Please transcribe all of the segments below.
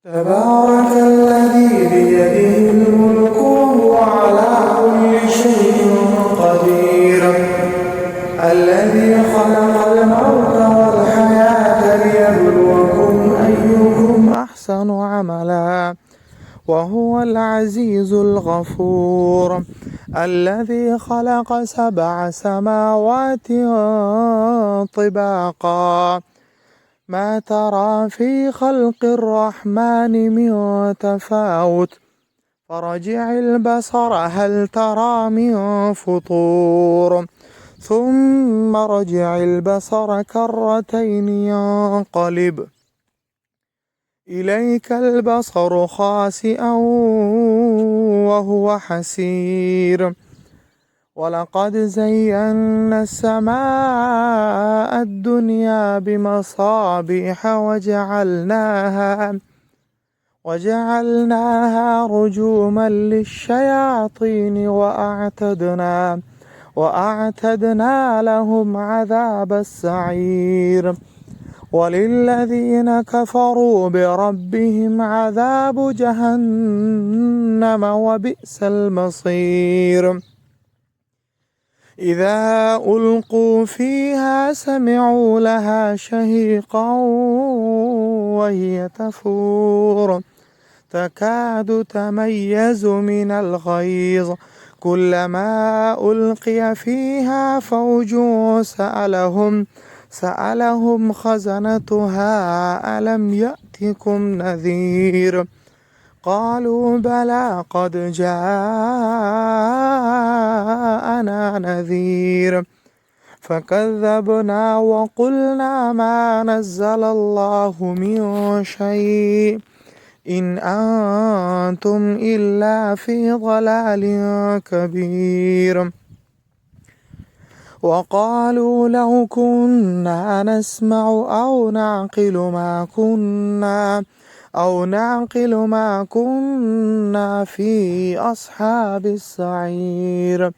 تبارك الذي بيده الملك وهو على كل شيء قدير الذي خلق الموت والحياة ليبلوكم أيكم أحسن عملا وهو العزيز الغفور الذي خلق 7 سماوات طباقا ما ترى في خلق الرحمن من تفاوت فرجع البصر هل ترى من فطور ثم رجع البصر كرتين ينقلب إليك البصر خاسئا وهو حسير ولقد زينا السماء الدنيا بمصابيح وجعلناها رجوما للشياطين وأعتدنا لهم عذاب السعير وللذين كفروا بربهم عذاب جهنم وبئس المصير إذا ألقوا فيها سمعوا لها شهيقا وهي تفور تكاد تميز من الغيظ كلما ألقي فيها فوج سألهم خزنتها ألم يأتكم نذير قالوا بلى قد جاءنا نذير فكذبنا وقلنا ما نزل الله من شيء إن أنتم إلا في ضلال كبير وقالوا لو كنا نسمع أو نعقل ما كنا في أصحاب السعير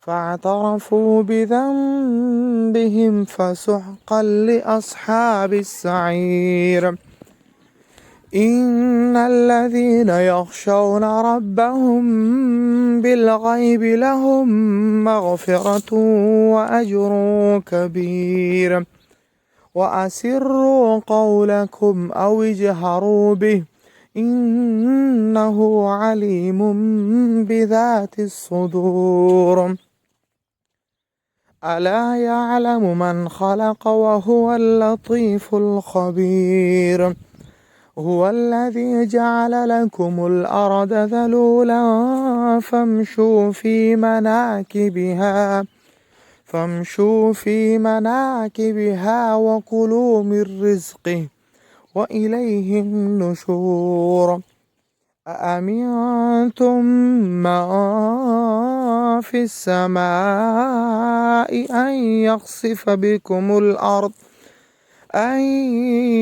فاعترفوا بذنبهم فسحقا لأصحاب السعير إن الذين يخشون ربهم بالغيب لهم مغفرة وأجر كبير وأسروا قولكم أو اجهروا به إنه عليم بذات الصدور ألا يعلم من خلق وهو اللطيف الخبير هو الذي جعل لكم الأرض ذلولا فامشوا في مناكبها وكلوا من رزقه وإليه النشور أأمنتم من في السماء أن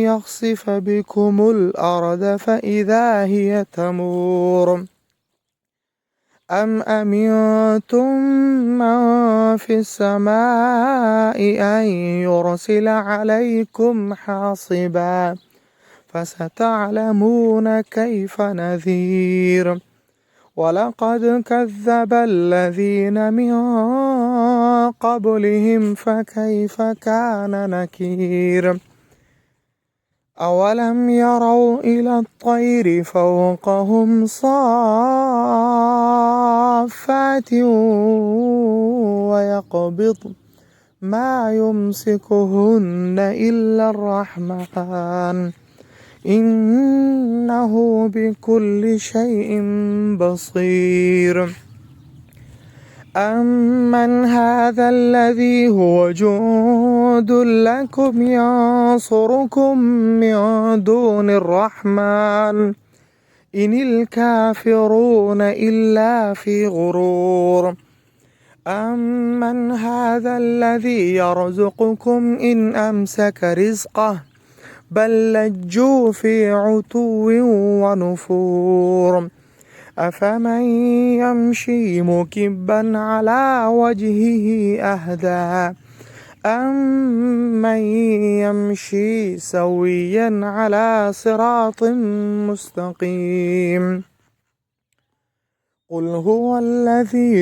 يخسف بكم الأرض فإذا هي تمور أم أمنتم من في السماء أن يرسل عليكم حاصبا فستعلمون كيف نذير ولقد كذب الذين من قبلهم فكيف كان نكير أولم يروا إلى الطير فوقهم صافات ويقبض ما يمسكهن إلا الرحمن إنه بكل شيء بصير أمن هذا الذي هو جند لكم ينصركم من دون الرحمن إن الكافرون إلا في غرور أمن هذا الذي يرزقكم إن أمسك رزقه بل لجوا في عتو ونفور أفمن يمشي مكبا على وجهه أهدى أمن يمشي سويا على صراط مستقيم قل هو الذي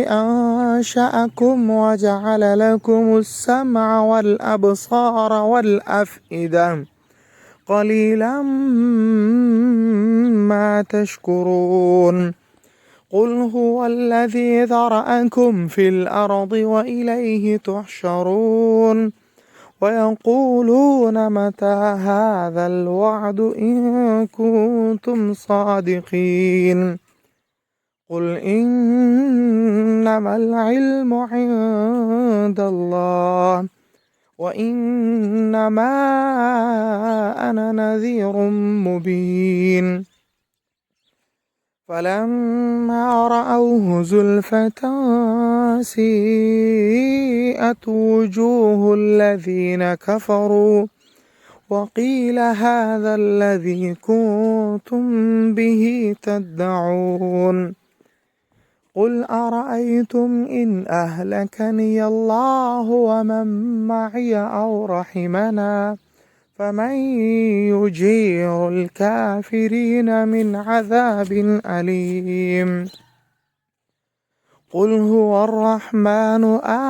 أنشأكم وجعل لكم السمع والأبصار والأفئدة قليلا ما تشكرون قل هو الذي ذرأكم في الأرض وإليه تحشرون ويقولون متى هذا الوعد إن كنتم صادقين قل إنما العلم عند الله وإنما أنا نذير مبين فلما رأوه زلفة سيئت وجوه الذين كفروا وقيل هذا الذي كنتم به تدعون قل أرأيتم إن أهلكني الله ومن معي أو رحمنا فمن يجير الكافرين من عذاب أليم قل هو الرحمن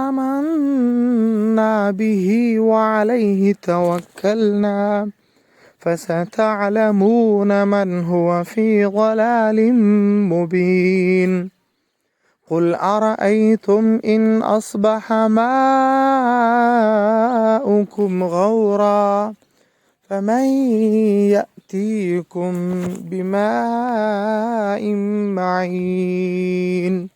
آمنا به وعليه توكلنا فستعلمون من هو في ضلال مبين قل أرأيتم إن أصبح ماؤكم غورا فمن يأتيكم بماء معين